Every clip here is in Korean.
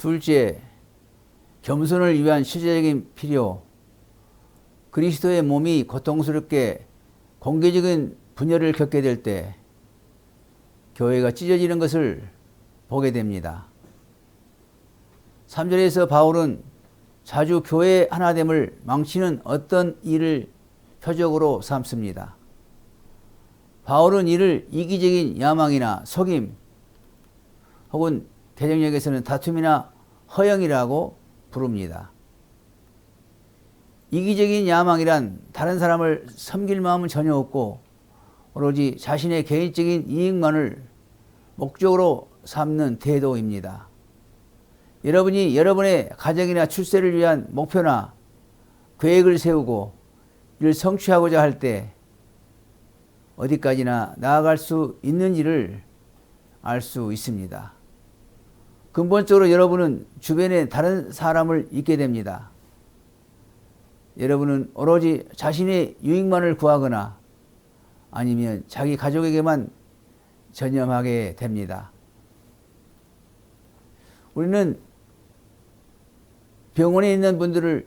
둘째, 겸손을 위한 실제적인 필요. 그리스도의 몸이 고통스럽게 공개적인 분열을 겪게 될 때 교회가 찢어지는 것을 보게 됩니다. 3절에서 바울은 자주 교회의 하나됨을 망치는 어떤 일을 표적으로 삼습니다. 바울은 이를 이기적인 야망이나 속임 혹은 개정역에서는 다툼이나 허영이라고 부릅니다. 이기적인 야망이란 다른 사람을 섬길 마음은 전혀 없고 오로지 자신의 개인적인 이익만을 목적으로 삼는 태도입니다. 여러분이 여러분의 가정이나 출세를 위한 목표나 계획을 세우고 이를 성취하고자 할 때 어디까지나 나아갈 수 있는지를 알 수 있습니다. 근본적으로 여러분은 주변에 다른 사람을 잊게 됩니다. 여러분은 오로지 자신의 유익만을 구하거나 아니면 자기 가족에게만 전념하게 됩니다. 우리는 병원에 있는 분들을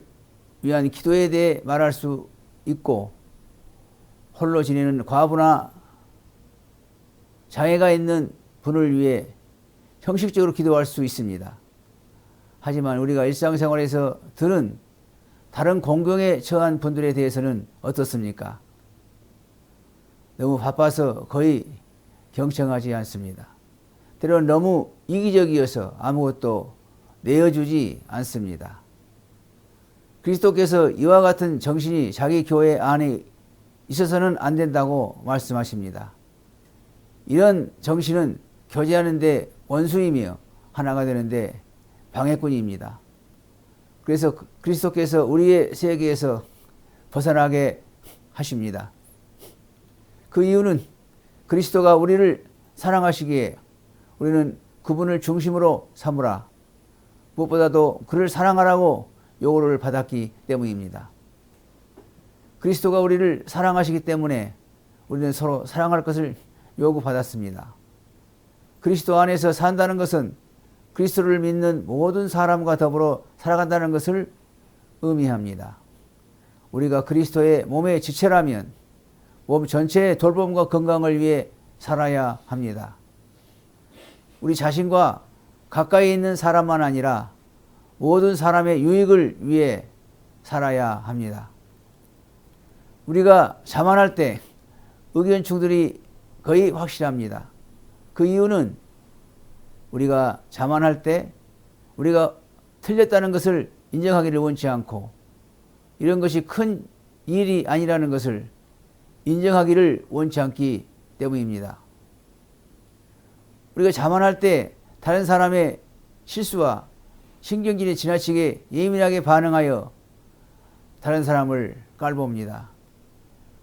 위한 기도에 대해 말할 수 있고 홀로 지내는 과부나 장애가 있는 분을 위해 형식적으로 기도할 수 있습니다. 하지만 우리가 일상생활에서 들은 다른 공경에 처한 분들에 대해서는 어떻습니까? 너무 바빠서 거의 경청하지 않습니다. 때로는 너무 이기적이어서 아무것도 내어주지 않습니다. 그리스도께서 이와 같은 정신이 자기 교회 안에 있어서는 안 된다고 말씀하십니다. 이런 정신은 교제하는 데 원수이며 하나가 되는데 방해꾼입니다. 그래서 그리스도께서 우리의 세계에서 벗어나게 하십니다. 그 이유는 그리스도가 우리를 사랑하시기에 우리는 그분을 중심으로 삼으라. 무엇보다도 그를 사랑하라고 요구를 받았기 때문입니다. 그리스도가 우리를 사랑하시기 때문에 우리는 서로 사랑할 것을 요구받았습니다. 그리스도 안에서 산다는 것은 그리스도를 믿는 모든 사람과 더불어 살아간다는 것을 의미합니다. 우리가 그리스도의 몸의 지체라면 몸 전체의 돌봄과 건강을 위해 살아야 합니다. 우리 자신과 가까이 있는 사람만 아니라 모든 사람의 유익을 위해 살아야 합니다. 우리가 자만할 때 의견충돌이 거의 확실합니다. 그 이유는 우리가 자만할 때 우리가 틀렸다는 것을 인정하기를 원치 않고 이런 것이 큰 일이 아니라는 것을 인정하기를 원치 않기 때문입니다. 우리가 자만할 때 다른 사람의 실수와 신경질이 지나치게 예민하게 반응하여 다른 사람을 깔봅니다.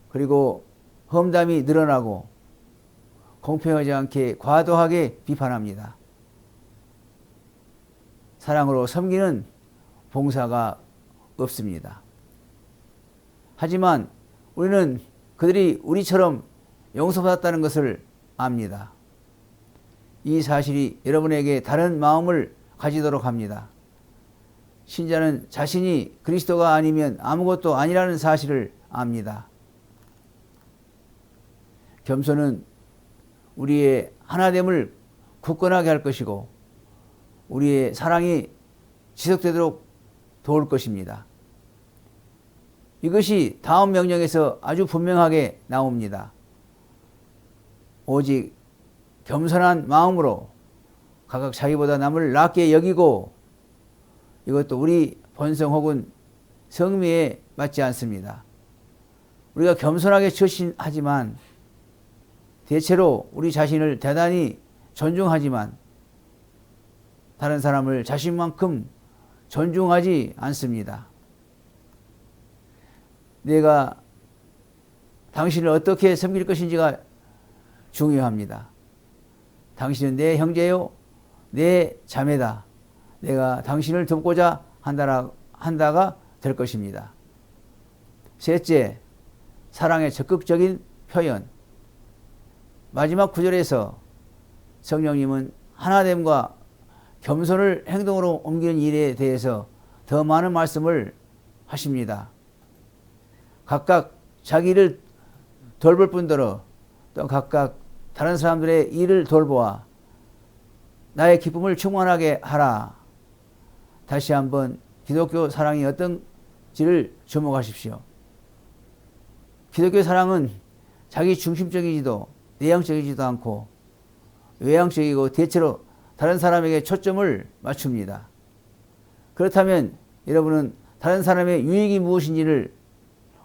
그리고 험담이 늘어나고 공평하지 않게 과도하게 비판합니다. 사랑으로 섬기는 봉사가 없습니다. 하지만 우리는 그들이 우리처럼 용서받았다는 것을 압니다. 이 사실이 여러분에게 다른 마음을 가지도록 합니다. 신자는 자신이 그리스도가 아니면 아무것도 아니라는 사실을 압니다. 겸손은 우리의 하나됨을 굳건하게 할 것이고 우리의 사랑이 지속되도록 도울 것입니다. 이것이 다음 명령에서 아주 분명하게 나옵니다. 오직 겸손한 마음으로 각각 자기보다 남을 낮게 여기고, 이것도 우리 본성 혹은 성미에 맞지 않습니다. 우리가 겸손하게 처신하지만 대체로 우리 자신을 대단히 존중하지만 다른 사람을 자신만큼 존중하지 않습니다. 내가 당신을 어떻게 섬길 것인지가 중요합니다. 당신은 내 형제요, 내 자매다. 내가 당신을 돕고자 한다가 될 것입니다. 셋째, 사랑의 적극적인 표현. 마지막 구절에서 성령님은 하나됨과 겸손을 행동으로 옮기는 일에 대해서 더 많은 말씀을 하십니다. 각각 자기를 돌볼 뿐더러 또 각각 다른 사람들의 일을 돌보아 나의 기쁨을 충만하게 하라. 다시 한번 기독교 사랑이 어떤지를 주목하십시오. 기독교 사랑은 자기 중심적이지도 내향적이지도 않고 외향적이고 대체로 다른 사람에게 초점을 맞춥니다. 그렇다면 여러분은 다른 사람의 유익이 무엇인지를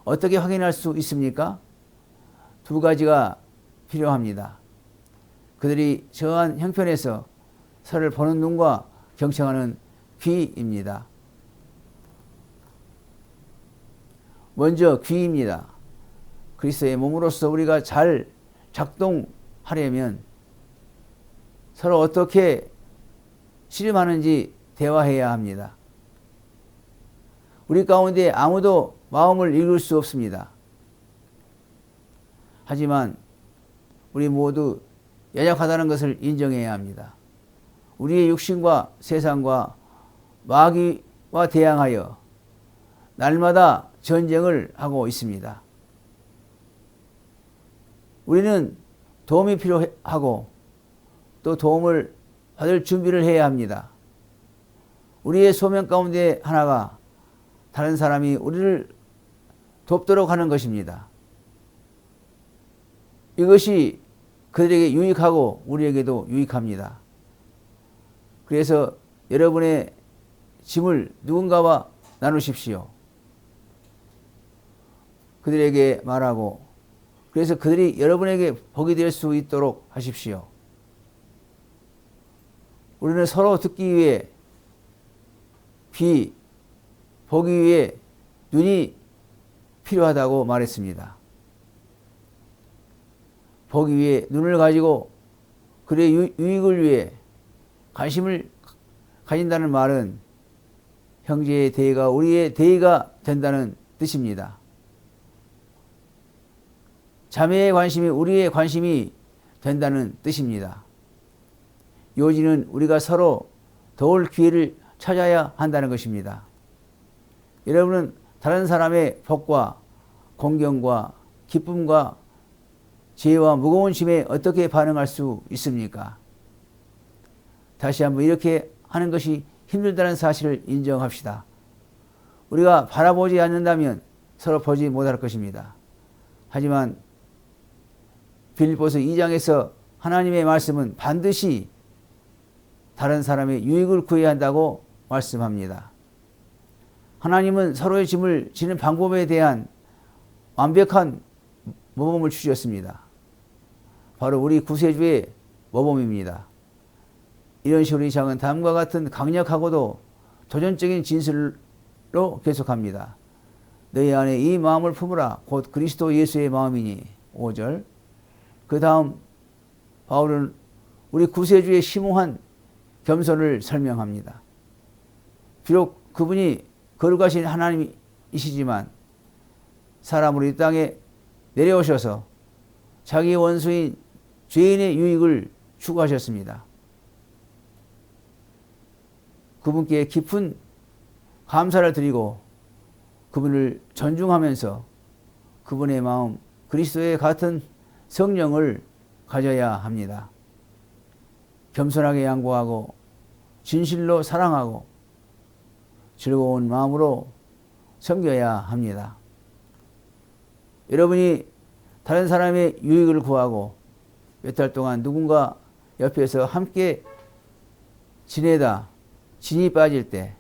어떻게 확인할 수 있습니까? 두 가지가 필요합니다. 그들이 저한 형편에서 서로를 보는 눈과 경청하는 귀입니다. 먼저 귀입니다. 그리스도의 몸으로서 우리가 잘 작동하려면 서로 어떻게 씨름하는지 대화해야 합니다. 우리 가운데 아무도 마음을 읽을 수 없습니다. 하지만 우리 모두 연약하다는 것을 인정해야 합니다. 우리의 육신과 세상과 마귀와 대항하여 날마다 전쟁을 하고 있습니다. 우리는 도움이 필요하고 또 도움을 받을 준비를 해야 합니다. 우리의 소명 가운데 하나가 다른 사람이 우리를 돕도록 하는 것입니다. 이것이 그들에게 유익하고 우리에게도 유익합니다. 그래서 여러분의 짐을 누군가와 나누십시오. 그들에게 말하고 그래서 그들이 여러분에게 복이 될 수 있도록 하십시오. 우리는 서로 듣기 위해 귀, 보기 위해 눈이 필요하다고 말했습니다. 보기 위해 눈을 가지고 그의 유익을 위해 관심을 가진다는 말은 형제의 대의가 우리의 대의가 된다는 뜻입니다. 자매의 관심이 우리의 관심이 된다는 뜻입니다. 요지는 우리가 서로 도울 기회를 찾아야 한다는 것입니다. 여러분은 다른 사람의 복과 공경과 기쁨과 지혜와 무거운 짐에 어떻게 반응할 수 있습니까? 다시 한번 이렇게 하는 것이 힘들다는 사실을 인정합시다. 우리가 바라보지 않는다면 서로 보지 못할 것입니다. 하지만 빌립보서 2장에서 하나님의 말씀은 반드시 다른 사람의 유익을 구해야 한다고 말씀합니다. 하나님은 서로의 짐을 지는 방법에 대한 완벽한 모범을 주셨습니다. 바로 우리 구세주의 모범입니다. 이런 식으로 이 장은 다음과 같은 강력하고도 도전적인 진술로 계속합니다. 너희 안에 이 마음을 품으라 곧 그리스도 예수의 마음이니 5절. 그 다음 바울은 우리 구세주의 심오한 겸손을 설명합니다. 비록 그분이 거룩하신 하나님이시지만 사람으로 이 땅에 내려오셔서 자기 원수인 죄인의 유익을 추구하셨습니다. 그분께 깊은 감사를 드리고 그분을 존중하면서 그분의 마음 그리스도의 같은 성령을 가져야 합니다. 겸손하게 양보하고 진실로 사랑하고 즐거운 마음으로 섬겨야 합니다. 여러분이 다른 사람의 유익을 구하고 몇 달 동안 누군가 옆에서 함께 지내다 진이 빠질 때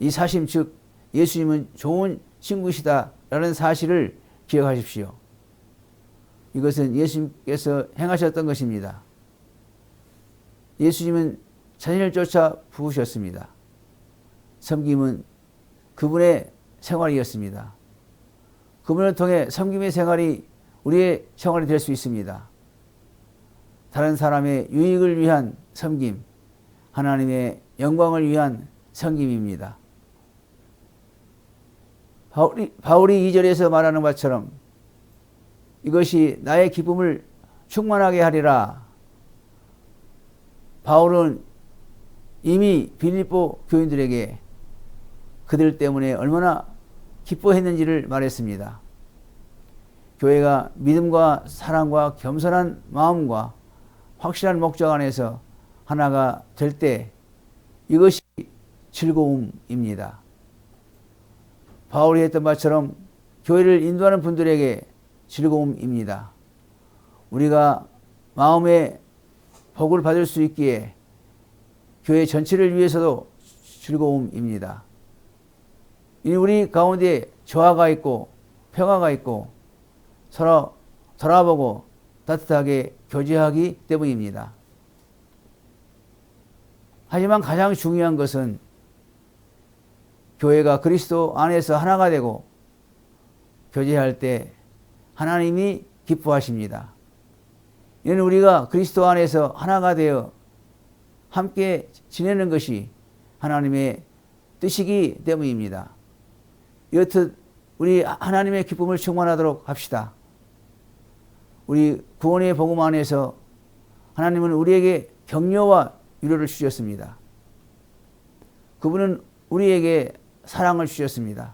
이 사심 즉 예수님은 좋은 친구시다라는 사실을 기억하십시오. 이것은 예수님께서 행하셨던 것입니다. 예수님은 자신을 쫓아 부으셨습니다. 섬김은 그분의 생활이었습니다. 그분을 통해 섬김의 생활이 우리의 생활이 될 수 있습니다. 다른 사람의 유익을 위한 섬김, 하나님의 영광을 위한 섬김입니다. 바울이 2절에서 말하는 것처럼 이것이 나의 기쁨을 충만하게 하리라. 바울은 이미 빌립보 교인들에게 그들 때문에 얼마나 기뻐했는지를 말했습니다. 교회가 믿음과 사랑과 겸손한 마음과 확실한 목적 안에서 하나가 될 때 이것이 즐거움입니다. 바울이 했던 말처럼 교회를 인도하는 분들에게 즐거움입니다. 우리가 마음의 복을 받을 수 있기에 교회 전체를 위해서도 즐거움입니다. 우리 가운데 조화가 있고 평화가 있고 서로 돌아보고 따뜻하게 교제하기 때문입니다. 하지만 가장 중요한 것은 교회가 그리스도 안에서 하나가 되고 교제할 때 하나님이 기뻐하십니다. 이는 우리가 그리스도 안에서 하나가 되어 함께 지내는 것이 하나님의 뜻이기 때문입니다. 이렇듯 우리 하나님의 기쁨을 충만하도록 합시다. 우리 구원의 복음 안에서 하나님은 우리에게 격려와 위로를 주셨습니다. 그분은 우리에게 사랑을 주셨습니다.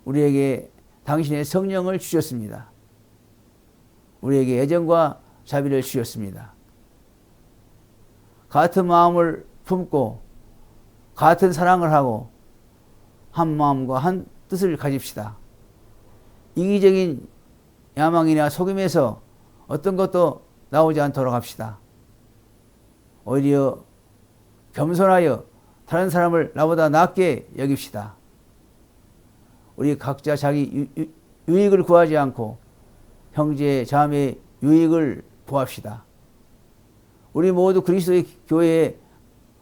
우리에게 당신의 성령을 주셨습니다. 우리에게 애정과 자비를 주셨습니다. 같은 마음을 품고 같은 사랑을 하고 한 마음과 한 뜻을 가집시다. 이기적인 야망이나 속임에서 어떤 것도 나오지 않도록 합시다. 오히려 겸손하여 다른 사람을 나보다 낫게 여깁시다. 우리 각자 자기 유익을 구하지 않고 형제 자매의 유익을 구합시다. 우리 모두 그리스도의 교회의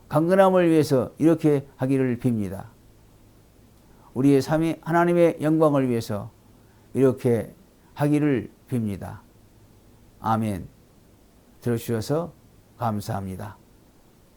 강건함을 위해서 이렇게 하기를 빕니다. 우리의 삶이 하나님의 영광을 위해서 이렇게 하기를 빕니다. 아멘. 들어주셔서 감사합니다.